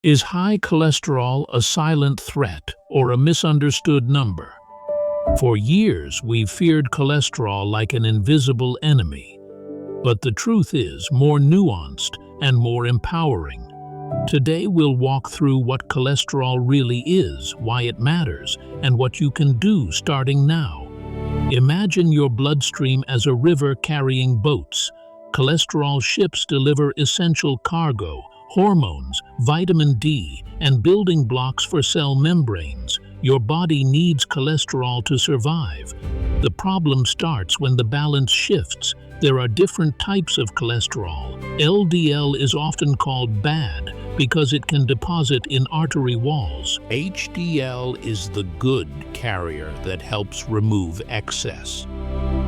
Is high cholesterol a silent threat or a misunderstood number? For years, we've feared cholesterol like an invisible enemy. But the truth is more nuanced and more empowering. Today, we'll walk through what cholesterol really is, why it matters, and what you can do starting now. Imagine your bloodstream as a river carrying boats. Cholesterol ships deliver essential cargo, hormones, vitamin D, and building blocks for cell membranes. Your body needs cholesterol to survive. The problem starts when the balance shifts. There are different types of cholesterol. LDL is often called bad because it can deposit in artery walls. HDL is the good carrier that helps remove excess.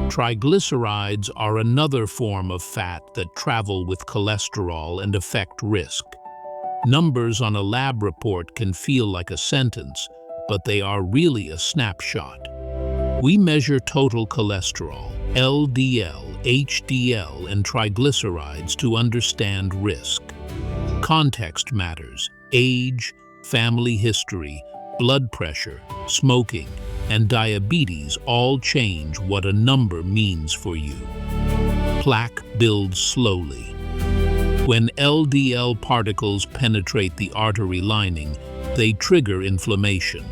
Triglycerides are another form of fat that travel with cholesterol and affect risk. Numbers on a lab report can feel like a sentence, but they are really a snapshot. We measure total cholesterol, LDL, HDL, and triglycerides to understand risk. Context matters. Age, family history, blood pressure, smoking, and diabetes all change what a number means for you. Plaque builds slowly. When LDL particles penetrate the artery lining, they trigger inflammation.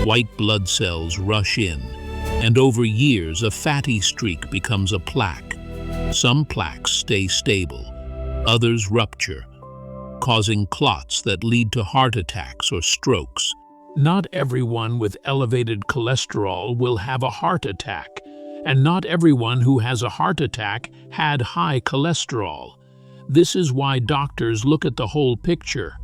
White blood cells rush in, and over years a fatty streak becomes a plaque. Some plaques stay stable, others rupture, causing clots that lead to heart attacks or strokes. Not everyone with elevated cholesterol will have a heart attack, and not everyone who has a heart attack had high cholesterol. This is why doctors look at the whole picture.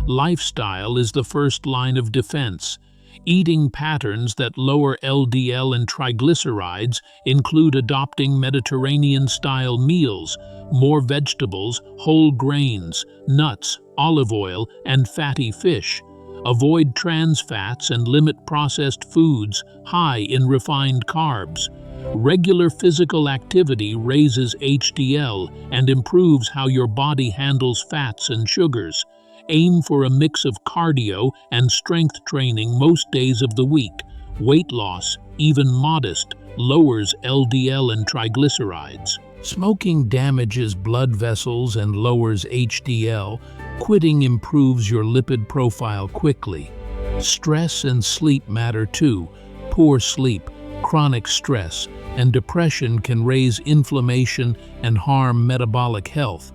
Lifestyle is the first line of defense. Eating patterns that lower LDL and triglycerides include adopting Mediterranean-style meals, more vegetables, whole grains, nuts, olive oil, and fatty fish. Avoid trans fats and limit processed foods high in refined carbs. Regular physical activity raises HDL and improves how your body handles fats and sugars. Aim for a mix of cardio and strength training most days of the week. Weight loss, even modest, lowers LDL and triglycerides. Smoking damages blood vessels and lowers HDL. Quitting improves your lipid profile quickly. Stress and sleep matter too. Poor sleep, chronic stress, and depression can raise inflammation and harm metabolic health.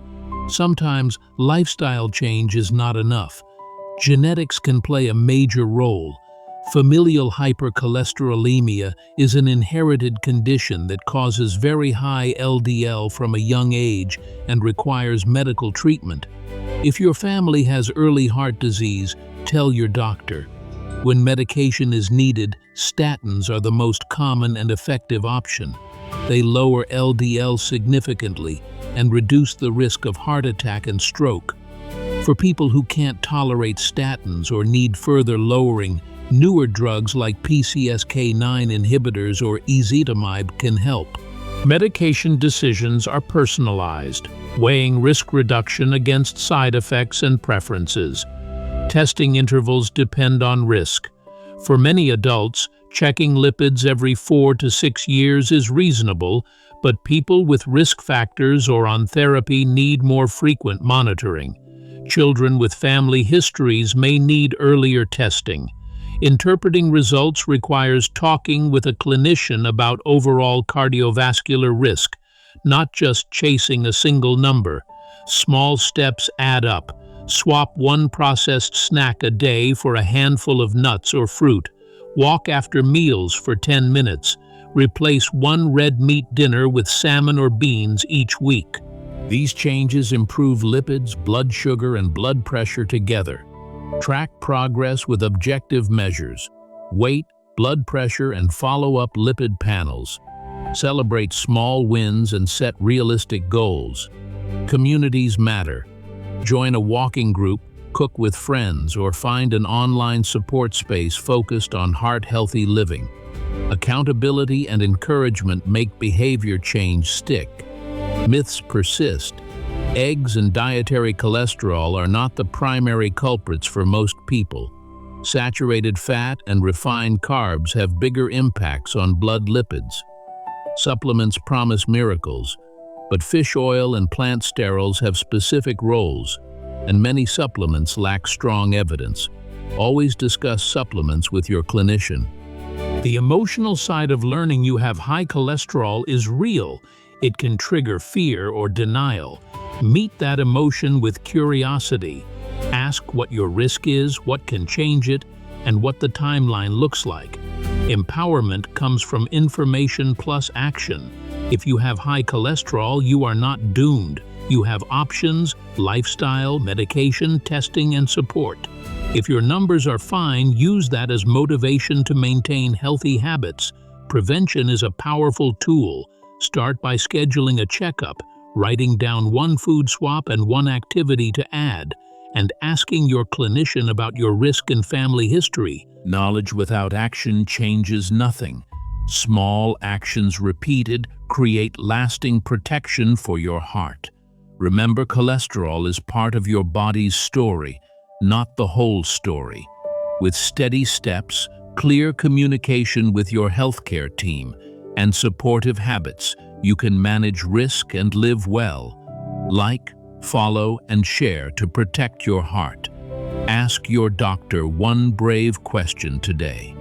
Sometimes lifestyle change is not enough. Genetics can play a major role. Familial hypercholesterolemia is an inherited condition that causes very high LDL from a young age and requires medical treatment. If your family has early heart disease, tell your doctor. When medication is needed, statins are the most common and effective option. They lower LDL significantly and reduce the risk of heart attack and stroke. For people who can't tolerate statins or need further lowering, newer drugs like PCSK9 inhibitors or ezetimibe can help. Medication decisions are personalized, weighing risk reduction against side effects and preferences. Testing intervals depend on risk. For many adults, checking lipids every 4 to 6 years is reasonable, but people with risk factors or on therapy need more frequent monitoring. Children with family histories may need earlier testing. Interpreting results requires talking with a clinician about overall cardiovascular risk, not just chasing a single number. Small steps add up. Swap one processed snack a day for a handful of nuts or fruit. Walk after meals for 10 minutes. Replace one red meat dinner with salmon or beans each week. These changes improve lipids, blood sugar, and blood pressure together. Track progress with objective measures. Weight, blood pressure, and follow-up lipid panels. Celebrate small wins and set realistic goals. Communities matter. Join a walking group, cook with friends, or find an online support space focused on heart-healthy living. Accountability and encouragement make behavior change stick. Myths persist. Eggs and dietary cholesterol are not the primary culprits for most people. Saturated fat and refined carbs have bigger impacts on blood lipids. Supplements promise miracles, but fish oil and plant sterols have specific roles, and many supplements lack strong evidence. Always discuss supplements with your clinician. The emotional side of learning you have high cholesterol is real. It can trigger fear or denial. Meet that emotion with curiosity. Ask what your risk is, what can change it, and what the timeline looks like. Empowerment comes from information plus action. If you have high cholesterol, you are not doomed. You have options, lifestyle, medication, testing, and support. If your numbers are fine, use that as motivation to maintain healthy habits. Prevention is a powerful tool. Start by scheduling a checkup, writing down one food swap and one activity to add, and asking your clinician about your risk and family history. Knowledge without action changes nothing. Small actions repeated create lasting protection for your heart. Remember, cholesterol is part of your body's story, not the whole story. With steady steps, clear communication with your healthcare team, and supportive habits, you can manage risk and live well. Like, follow, and share to protect your heart. Ask your doctor one brave question today.